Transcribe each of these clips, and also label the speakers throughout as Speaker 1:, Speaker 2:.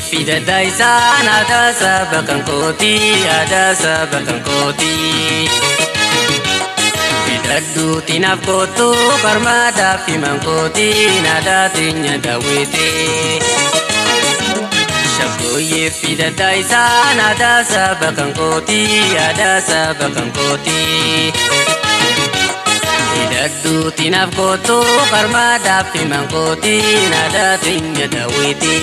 Speaker 1: Fida daisan ada sabakan koti, ada sabakan koti. Fida du tinap kotu karmada fimang koti, nada tinya dawete. Shakoye fida daisan ada sabakan koti, ada sabakan koti. Fida du tinap kotu karmada fimang koti, nada tinya dawete.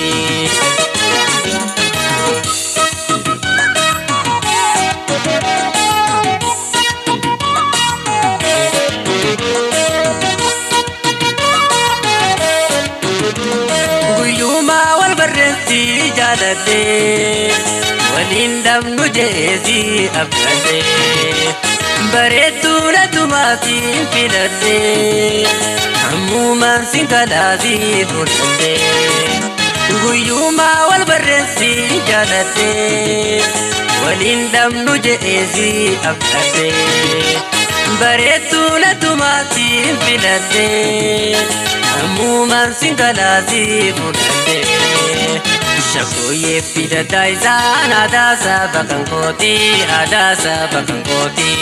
Speaker 1: Jaalate waliin dhabnu jeesi abdate bareedduu natumaasiin filadhe hammumaan sin kalaasii fudhadhe guyyumaa wal barreessi jaalate waliin dhabnu jeesi abdate bareedduu natumaasiin filadhe hammumaan sin kalaasii fudhadhe. Shakoye fida daisan ada sabakan koti, ada sabakan koti.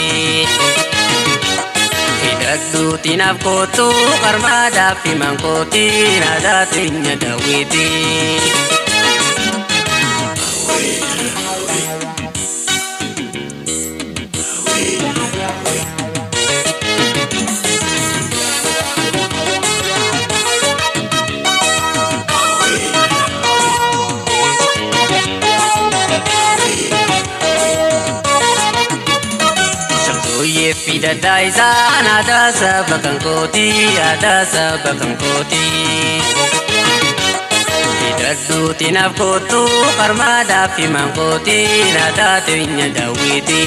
Speaker 1: Fida du tinap kotu karmada fimang koti, nada tinya dawiti. Fida daisan ada sabakan koti, ada sabakan koti. Fida du tinap kotu karmada fimang koti, nada tinya dawiti.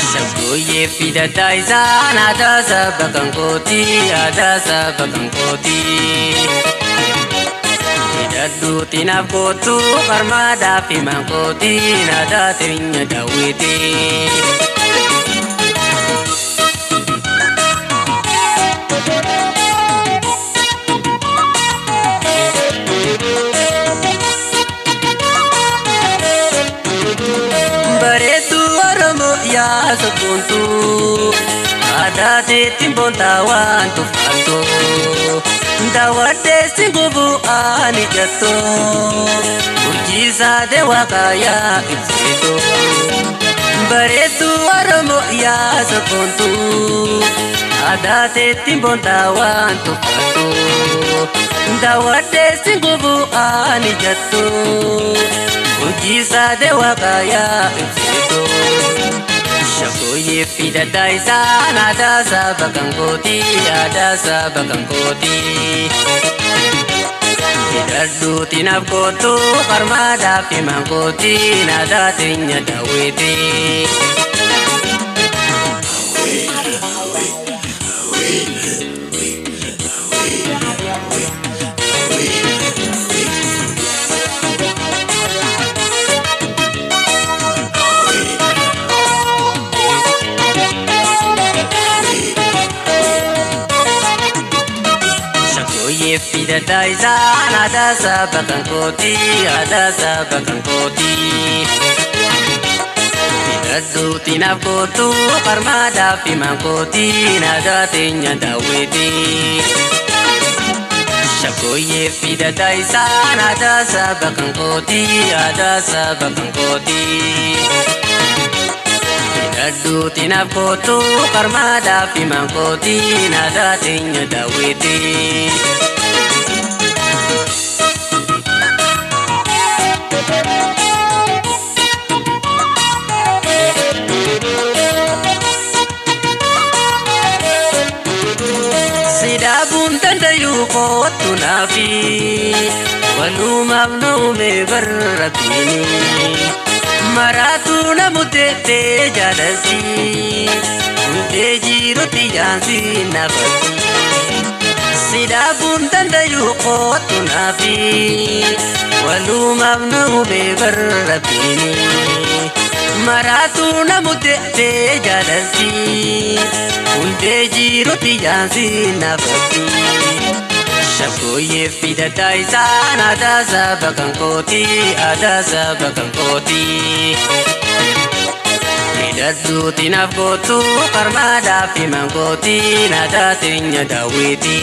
Speaker 1: Shakoye fida daisan ada sabakan koti, ada sabakan koti. Fida du tinap kotu karmada fimang koti, nada tinya dawiti. Ya sepuntu ada di timbon tawan tufatu dawade singubu ani jatuh ujisa dewa kaya itu beretu armo ya sepuntu ada di timbon tawan tufatu dawade singubu ani jatuh ujisa dewa kaya itu. Shakoye fida daisan ada sabakan koti, ada sabakan koti. Fida du tinap kotu karmada fimang koti, nada tinya dawiti. Fida daisan ada sabakan koti, ada sabakan koti. Fida du tinap kotu karmada fimang koti, nada tinya dawiti. Shakoye fida daisan ada sabakan koti, ada sabakan koti. Fida du tinap kotu karmada fimang koti, nada tinya dawiti. Sidabun tandayu kotu nafi walumam nume barratini maratu namutete jalasi hundee jirutti jaansi nafatti sidaabuun dandayuu qootu naafi walumaaf na hubee barrabbiini maraatu namutte tee jaalalti hundee jirutti jaansi nafatti shakkooyyee fidadhaa isaan aadaa saba kan kooti aadaa saba kan kooti hidhattuuti naaf gootu qarmaadhaaf himan kooti naadaa teenya daawwiti.